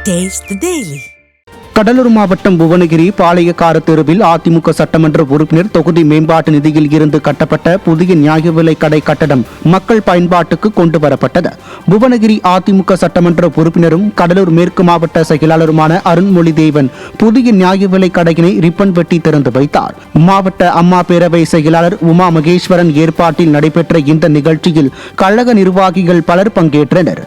Taste the Daily. Cuddalore மாவட்டம் புவனகிரி பாளையக்கார தெருவில் அதிமுக சட்டமன்ற உறுப்பினர் தொகுதி மேம்பாட்டு நிதியில் இருந்து கட்டப்பட்ட புதிய நியாய விலை கடை கட்டடம் மக்கள் பயன்பாட்டுக்கு கொண்டு வரப்பட்டது. புவனகிரி அதிமுக சட்டமன்ற உறுப்பினரும் கடலூர் மேற்கு மாவட்ட செயலாளருமான அருண்மொழி தேவன் புதிய நியாய விலை கடையினை ரிப்பன் வெட்டி திறந்து வைத்தார். மாவட்ட அம்மா பேரவை செயலாளர் உமா மகேஸ்வரன் ஏற்பாட்டில் நடைபெற்ற இந்த நிகழ்ச்சியில் கழக நிர்வாகிகள் பலர் பங்கேற்றனர்.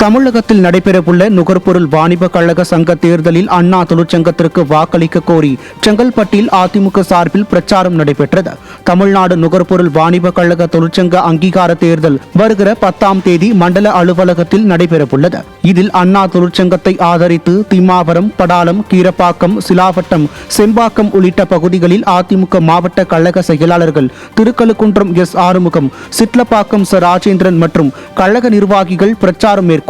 தமிழகத்தில் நடைபெறவுள்ள நுகர்பொருள் வாணிப கழக சங்க தேர்தலில் அண்ணா தொழிற்சங்கத்திற்கு வாக்களிக்க கோரி செங்கல்பட்டில் அதிமுக சார்பில் பிரச்சாரம் நடைபெற்றது. தமிழ்நாடு நுகர்பொருள் வாணிப கழக தொழிற்சங்க அங்கீகார தேர்தல் வருகிற 10ஆம் தேதி மண்டல அலுவலகத்தில் நடைபெறவுள்ளது. இதில் அண்ணா தொழிற்சங்கத்தை ஆதரித்து திம்மாவரம், படாலம், கீரப்பாக்கம், சிலாவட்டம், செம்பாக்கம் உள்ளிட்ட பகுதிகளில் அதிமுக மாவட்ட கழக செயலாளர்கள் திருக்கழுக்குன்றம் எஸ். ஆறுமுகம், சிட்லப்பாக்கம் ச. ராஜேந்திரன் மற்றும் கழக நிர்வாகிகள் பிரச்சாரம் மேற்கொண்டனர்.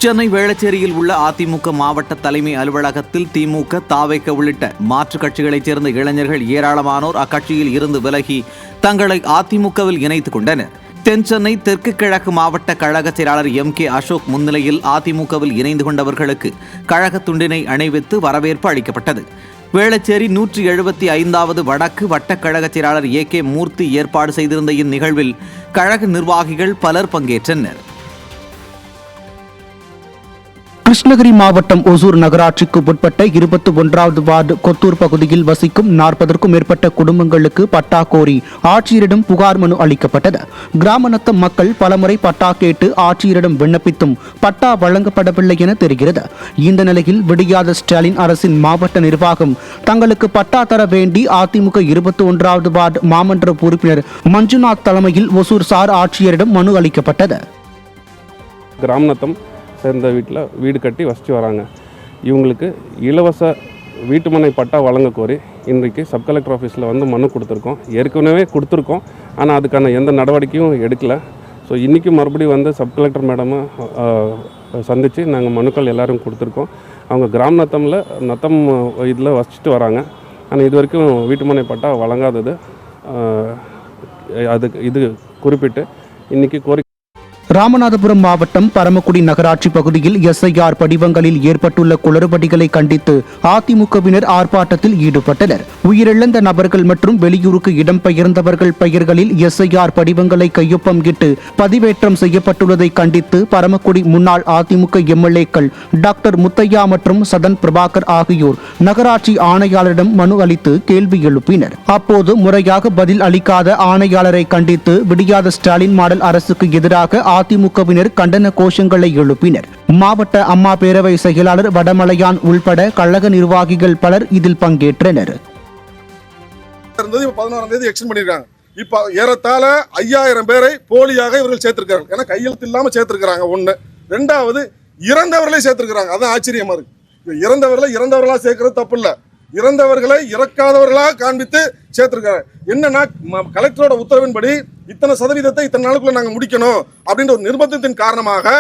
சென்னை வேளச்சேரியில் உள்ள அதிமுக மாவட்ட தலைமை அலுவலகத்தில் திமுக, தாவேக உள்ளிட்ட மாற்றுக் கட்சிகளைச் சேர்ந்த இளைஞர்கள் ஏராளமானோர் அக்கட்சியில் இருந்து விலகி தங்களை அதிமுகவில் இணைத்துக் கொண்டனர். தென் சென்னை தெற்கு கிழக்கு மாவட்ட கழக செயலாளர் M.K. அசோக் முன்னிலையில் அதிமுகவில் இணைந்து கொண்டவர்களுக்கு கழக துண்டினை அணிவித்து வரவேற்பு அளிக்கப்பட்டது. வேளச்சேரி 175வது வடக்கு வட்டக்கழக செயலாளர் A.K. மூர்த்தி ஏற்பாடு செய்திருந்த இந்நிகழ்வில் கழக நிர்வாகிகள் பலர் பங்கேற்றனர். கிருஷ்ணகிரி மாவட்டம் ஒசூர் நகராட்சிக்கு உட்பட்ட 21வது வார்டு கொத்தூர் பகுதியில் வசிக்கும் 40க்கும் மேற்பட்ட குடும்பங்களுக்கு பட்டா கோரி ஆட்சியரிடம் புகார் மனு அளிக்கப்பட்டது. கிராமநத்த மக்கள் பலமுறை பட்டா கேட்டு ஆட்சியரிடம் விண்ணப்பித்தும் பட்டா வழங்கப்படவில்லை என தெரிகிறது. இந்த நிலையில் விடியாத ஸ்டாலின் அரசின் மாவட்ட நிர்வாகம் தங்களுக்கு பட்டா தர வேண்டி அதிமுக 21வது வார்டு மாமன்ற உறுப்பினர் மஞ்சுநாத் தலைமையில் ஒசூர் சார் ஆட்சியரிடம் மனு அளிக்கப்பட்டது. கிராமநத்தம் சேர்ந்த வீட்டில் வீடு கட்டி வசித்து வராங்க. இவங்களுக்கு இலவச வீட்டுமனை பட்டா வழங்க கோரி இன்றைக்கு சப் கலெக்டர் ஆஃபீஸில் வந்து மனு கொடுத்துருக்கோம். ஏற்கனவே கொடுத்துருக்கோம், ஆனால் அதுக்கான எந்த நடவடிக்கையும் எடுக்கலை. ஸோ இன்றைக்கி மறுபடியும் வந்து சப் கலெக்டர் மேடமை சந்தித்து நாங்கள் மனுக்கள் எல்லோரும் கொடுத்துருக்கோம். அவங்க நத்தம் இதில் வசிச்சுட்டு வராங்க. ஆனால் இது வரைக்கும் வீட்டுமனை பட்டா வழங்காதது இது குறிப்பிட்டு இன்றைக்கி கோரிக்கை. ராமநாதபுரம் மாவட்டம் பரமக்குடி நகராட்சி பகுதியில் SIR படிவங்களில் ஏற்பட்டுள்ள குளறுபடிகளை கண்டித்து அதிமுகவினர் ஆர்ப்பாட்டத்தில் ஈடுபட்டனர். உயிரிழந்த நபர்கள் மற்றும் வெளியூருக்கு இடம்பெயர்ந்தவர்கள் பெயர்களில் SIR படிவங்களை கையொப்பம் இட்டு பதிவேற்றம் செய்யப்பட்டுள்ளதை கண்டித்து பரமக்குடி முன்னாள் அதிமுக MLAக்கள் டாக்டர் முத்தையா மற்றும் சதன் பிரபாகர் ஆகியோர் நகராட்சி ஆணையாளரிடம் மனு அளித்து கேள்வி எழுப்பினர். அப்போது முறையாக பதில் அளிக்காத ஆணையாளரை கண்டித்து விடியாத ஸ்டாலின் மாடல் அரசுக்கு எதிராக அதிமுகவினர் கண்டன கோஷங்களை எழுப்பினர். மாவட்ட அம்மா பேரவை செயலாளர் வடமலையான் உள்பட கழக நிர்வாகிகள் பலர் இதில் பங்கேற்றனர். 11ஆம் தேதி எக்ஸ்டெண்ட் பண்ணிருக்காங்க. இப்ப ஏறத்தாழ 5000 பேரை போலியாக இவர்கள் சேர்த்திருக்காங்க. ஏன்னா கையெழுத்து இல்லாம சேர்த்திருக்காங்க. ஒண்ணு. ரெண்டாவது இறந்தவர்களை சேர்த்திருக்காங்க. அதான் ஆச்சரியமா இருக்கு. இறந்தவர்களா சேர்க்கிறது தப்பு இல்ல. இறந்தவர்களை இறக்காதவர்களாக காண்பித்து சேர்த்திருக்காங்க. என்னன்னா கலெக்டரோட உத்தரவின்படி இத்தனை சதவீதத்தை இத்தனை நாளுக்குள்ள நாங்கள் முடிக்கணும் அப்படின்ற ஒரு நிர்பந்தத்தின் காரணமாக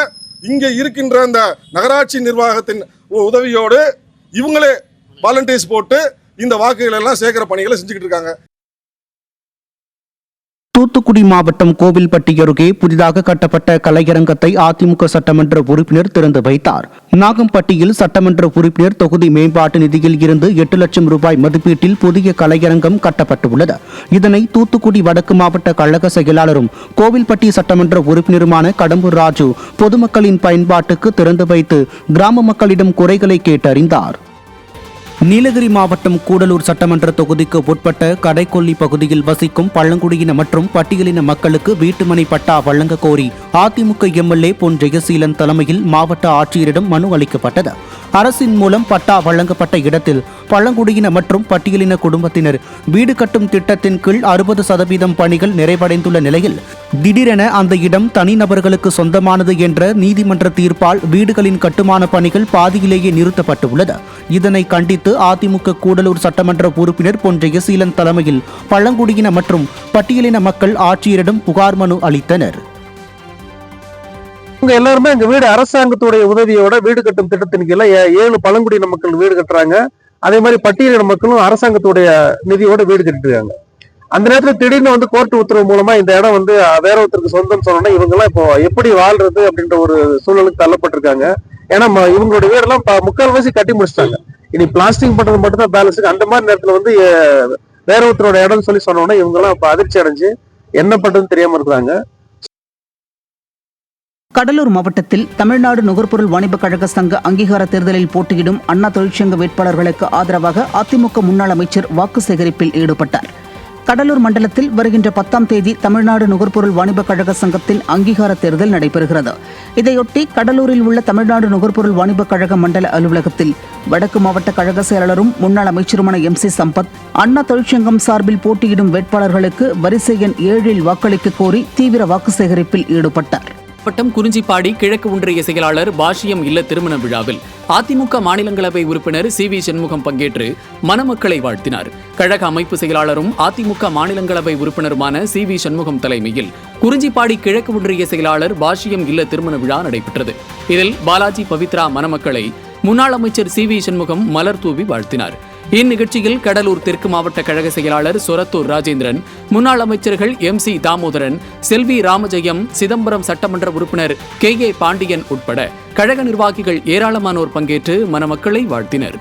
இங்கே இருக்கின்ற அந்த நகராட்சி நிர்வாகத்தின் உதவியோடு இவங்களே வாலண்டியர்ஸ் போட்டு இந்த வாக்குகள் எல்லாம் சேர்க்கிற பணிகளை செஞ்சுக்கிட்டு இருக்காங்க. தூத்துக்குடி மாவட்டம் கோவில்பட்டி அருகே புதிதாக கட்டப்பட்ட கலையரங்கத்தை அதிமுக சட்டமன்ற உறுப்பினர் திறந்து வைத்தார். நாகம்பட்டியில் சட்டமன்ற உறுப்பினர் தொகுதி மேம்பாட்டு நிதியில் இருந்து 8 லட்சம் ரூபாய் மதிப்பீட்டில் புதிய கலையரங்கம் கட்டப்பட்டுள்ளது. இதனை தூத்துக்குடி வடக்கு மாவட்ட கழக செயலாளரும் கோவில்பட்டி சட்டமன்ற உறுப்பினருமான கடம்பூர் ராஜு பொதுமக்களின் பயன்பாட்டுக்கு திறந்து வைத்து கிராம மக்களிடம் குறைகளை கேட்டறிந்தார். நீலகிரி மாவட்டம் கூடலூர் சட்டமன்ற தொகுதிக்கு உட்பட்ட கடைக்கொல்லி பகுதியில் வசிக்கும் பழங்குடியின மற்றும் பட்டியலின மக்களுக்கு வீட்டுமனை பட்டா வழங்க கோரி அதிமுக MLA பொன் ஜெயசீலன் தலைமையில் மாவட்ட ஆட்சியரிடம் மனு அளிக்கப்பட்டது. அரசின் மூலம் பட்டா வழங்கப்பட்ட இடத்தில் பழங்குடியின மற்றும் பட்டியலின குடும்பத்தினர் வீடு கட்டும் திட்டத்தின் கீழ் 60% பணிகள் நிறைவடைந்துள்ள நிலையில் திடீரென அந்த இடம் தனிநபர்களுக்கு சொந்தமானது என்ற நீதிமன்ற தீர்ப்பால் வீடுகளின் கட்டுமான பணிகள் பாதியிலேயே நிறுத்தப்பட்டுள்ளது. இதனை கண்டித்து அதிமுக கூடலூர் சட்டமன்ற உறுப்பினர் பொன் ஜெயசீலன் தலைமையில் பழங்குடியின மற்றும் பட்டியலின மக்கள் ஆட்சியரிடம் புகார் மனு அளித்தனர். இவங்க எல்லாருமே எங்க வீடு அரசாங்கத்துடைய உதவியோட வீடு கட்டும் திட்டத்தின் கீழே 7 பழங்குடியின மக்கள் வீடு கட்டுறாங்க. அதே மாதிரி பட்டியலின மக்களும் அரசாங்கத்துடைய நிதியோட வீடு கட்டிட்டு இருக்காங்க. அந்த நேரத்துல திடீர்னு வந்து கோர்ட் உத்தரவு மூலமா இந்த இடம் வந்து வேற ஒருத்தருக்கு சொந்தம் சொன்னோம்னா இவங்க எல்லாம் இப்போ எப்படி வாழ்றது அப்படின்ற ஒரு சூழலுக்கு தள்ளப்பட்டிருக்காங்க. ஏன்னா இவங்களுடைய வீடெல்லாம் முக்கால்வாசி கட்டி முடிச்சிட்டாங்க. இனி பிளாஸ்டிக் பண்றது மட்டும் தான் பேலன்ஸ். அந்த மாதிரி நேரத்துல வந்து வேற ஒருத்தரோட இடம்னு சொல்லி சொன்னோம்னா இவங்க எல்லாம் இப்ப அதிர்ச்சி அடைஞ்சு என்ன பண்றதுன்னு தெரியாம இருக்கிறாங்க. கடலூர் மாவட்டத்தில் தமிழ்நாடு நுகர்பொருள் வாணிப கழக சங்க அங்கீகார தேர்தலில் போட்டியிடும் அண்ணா தொழிற்சங்க வேட்பாளர்களுக்கு ஆதரவாக அதிமுக முன்னாள் அமைச்சர் வாக்கு சேகரிப்பில் ஈடுபட்டார். கடலூர் மண்டலத்தில் வருகின்ற 10ஆம் தேதி தமிழ்நாடு நுகர்பொருள் வாணிப கழக சங்கத்தின் அங்கீகார தேர்தல் நடைபெறுகிறது. இதையொட்டி கடலூரில் உள்ள தமிழ்நாடு நுகர்பொருள் வாணிப கழக மண்டல அலுவலகத்தில் வடக்கு மாவட்ட கழக செயலாளரும் முன்னாள் அமைச்சருமான MC சம்பத் அண்ணா தொழிற்சங்கம் சார்பில் போட்டியிடும் வேட்பாளர்களுக்கு வரிசை எண் 7இல் வாக்களிக்க கோரி தீவிர வாக்கு சேகரிப்பில் ஈடுபட்டார். மாவட்டம் குறிஞ்சிப்பாடி கிழக்கு ஒன்றிய செயலாளர் பாஷியம் இல்ல திருமண விழாவில் அதிமுக மாநிலங்களவை உறுப்பினர் CV சண்முகம் பங்கேற்று மணமக்களை வாழ்த்தினார். கழக அமைப்பு செயலாளரும் அதிமுக மாநிலங்களவை உறுப்பினருமான CV சண்முகம் தலைமையில் குறிஞ்சிப்பாடி கிழக்கு ஒன்றிய செயலாளர் பாஷியம் இல்ல திருமண விழா நடைபெற்றது. இதில் பாலாஜி பவித்ரா மணமக்களை முன்னாள் அமைச்சர் CV சண்முகம் மலர் தூவி வாழ்த்தினார். இந்நிகழ்ச்சியில் கடலூர் தெற்கு மாவட்ட கழக செயலாளர் சொரத்தூர் ராஜேந்திரன், முன்னாள் அமைச்சர்கள் MC தாமோதரன், செல்வி ராமஜெயம், சிதம்பரம் சட்டமன்ற உறுப்பினர் KA பாண்டியன் உட்பட கழக நிர்வாகிகள் ஏராளமானோர் பங்கேற்று மணமக்களை வாழ்த்தினர்.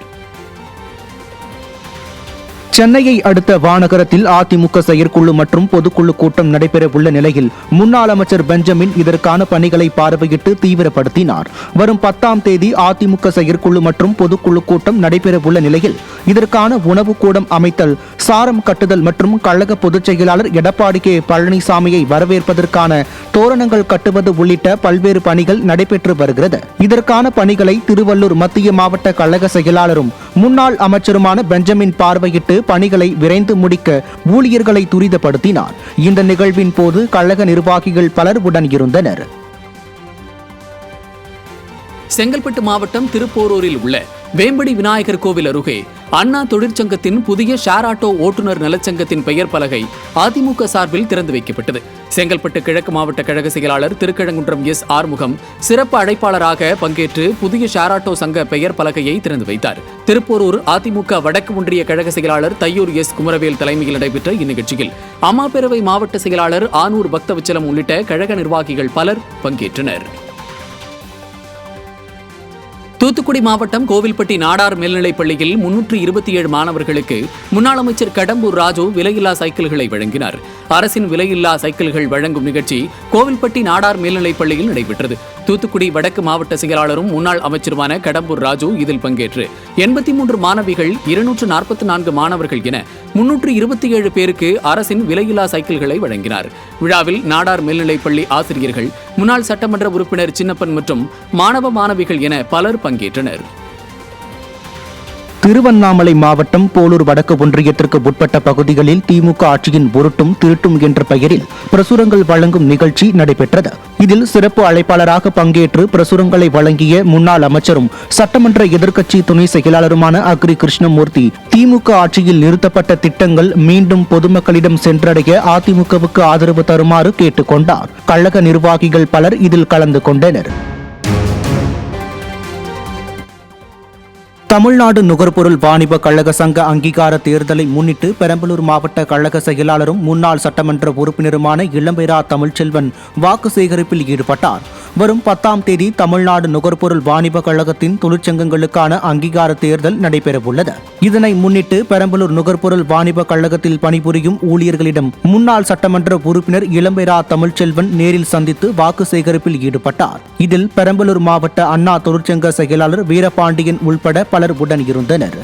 சென்னையை அடுத்த வானகரத்தில் அதிமுக செயற்குழு மற்றும் பொதுக்குழு கூட்டம் நடைபெற உள்ள நிலையில் முன்னாள் அமைச்சர் பெஞ்சமின் இதற்கான பணிகளை பார்வையிட்டு தீவிரப்படுத்தினார். வரும் 10ஆம் தேதி அதிமுக செயற்குழு மற்றும் பொதுக்குழு கூட்டம் நடைபெற உள்ள நிலையில் இதற்கான உணவு கூடம் அமைத்தல், சாரம் கட்டுதல் மற்றும் கழக பொதுச் செயலாளர் எடப்பாடி K பழனிசாமியை வரவேற்பதற்கான தோரணங்கள் கட்டுவது உள்ளிட்ட பல்வேறு பணிகள் நடைபெற்று வருகிறது. இதற்கான பணிகளை திருவள்ளூர் மத்திய மாவட்ட கழக செயலாளரும் முன்னாள் அமைச்சருமான பெஞ்சமின் பார்வையிட்டு பணிகளை விரைந்து முடிக்க ஊழியர்களை துரிதப்படுத்தினார். இந்த நிகழ்வின் போது கழக நிர்வாகிகள் பலர் உடன் இருந்தனர். செங்கல்பட்டு மாவட்டம் திருப்போரூரில் உள்ள வேம்படி விநாயகர் கோவில் அருகே அண்ணா தொழிற்சங்கத்தின் புதிய ஷேர் ஆட்டோ ஓட்டுநர் நலச்சங்கத்தின் பெயர் பலகை அதிமுக சார்பில் திறந்து வைக்கப்பட்டது. செங்கல்பட்டு கிழக்கு மாவட்ட கழக செயலாளர் திருக்கழங்குன்றம் S ஆறுமுகம் சிறப்பு அழைப்பாளராக பங்கேற்று புதிய ஷேர் ஆட்டோ சங்க பெயர் பலகையை திறந்து வைத்தார். திருப்போரூர் அதிமுக வடக்கு ஒன்றிய கழக செயலாளர் தையூர் S குமரவேல் தலைமையில் நடைபெற்ற இந்நிகழ்ச்சியில் அம்மா பேரவை மாவட்ட செயலாளர் ஆனூர் பக்தவச்சலம் உள்ளிட்ட கழக நிர்வாகிகள் பலர் பங்கேற்றனர். தூத்துக்குடி மாவட்டம் கோவில்பட்டி நாடார் மேல்நிலைப் பள்ளியில் 327 மாணவர்களுக்கு முன்னாள் அமைச்சர் கடம்பூர் ராஜு விலையில்லா சைக்கிள்களை வழங்கினார். அரசின் விலையில்லா சைக்கிள்கள் வழங்கும் நிகழ்ச்சி கோவில்பட்டி நாடார் மேல்நிலைப் பள்ளியில் நடைபெற்றது. தூத்துக்குடி வடக்கு மாவட்ட செயலாளரும் முன்னாள் அமைச்சருமான கடம்பூர் ராஜு இதில் பங்கேற்று 83 மாணவிகள், 244 மாணவர்கள் என 327 பேருக்கு அரசின் விலையில்லா சைக்கிள்களை வழங்கினார். விழாவில் நாடார் மேல்நிலைப் பள்ளி ஆசிரியர்கள், முன்னாள் சட்டமன்ற உறுப்பினர் சின்னப்பன் மற்றும் மாணவ மாணவிகள் என பலர் பங்கேற்றனர். திருவண்ணாமலை மாவட்டம் போலூர் வடக்கு ஒன்றியத்திற்கு உட்பட்ட பகுதிகளில் திமுக ஆட்சியின் உருட்டும் திருட்டும் என்ற பெயரில் பிரசுரங்கள் வழங்கும் நிகழ்ச்சி நடைபெற்றது. இதில் சிறப்பு அழைப்பாளராக பங்கேற்று பிரசுரங்களை வழங்கிய முன்னாள் அமைச்சரும் சட்டமன்ற எதிர்க்கட்சி துணை செயலாளருமான அக்ரி கிருஷ்ணமூர்த்தி, திமுக ஆட்சியில் நிறுத்தப்பட்ட திட்டங்கள் மீண்டும் பொதுமக்களிடம் சென்றடைய அதிமுகவுக்கு ஆதரவு தருமாறு கேட்டுக்கொண்டார். கழக நிர்வாகிகள் பலர் இதில் கலந்து கொண்டனர். தமிழ்நாடு நுகர்பொருள் வாணிப கழக சங்க அங்கீகார தேர்தலை முன்னிட்டு பெரம்பலூர் மாவட்ட கழக செயலாளரும் முன்னாள் சட்டமன்ற உறுப்பினருமான இளம்பெரா தமிழ்ச்செல்வன் வாக்கு சேகரிப்பில் ஈடுபட்டார். வரும் 10ஆம் தேதி தமிழ்நாடு நுகர்பொருள் வாணிப கழகத்தின் தொழிற்சங்கங்களுக்கான அங்கீகார தேர்தல் நடைபெறவுள்ளது. இதனை முன்னிட்டு பெரம்பலூர் நுகர்பொருள் வாணிப கழகத்தில் பணிபுரியும் ஊழியர்களிடம் முன்னாள் சட்டமன்ற உறுப்பினர் இளம்பெரா தமிழ்ச்செல்வன் நேரில் சந்தித்து வாக்கு சேகரிப்பில் ஈடுபட்டார். இதில் பெரம்பலூர் மாவட்ட அண்ணா தொழிற்சங்க செயலாளர் வீரபாண்டியன் உள்பட பலர் உடன் இருந்தனர்.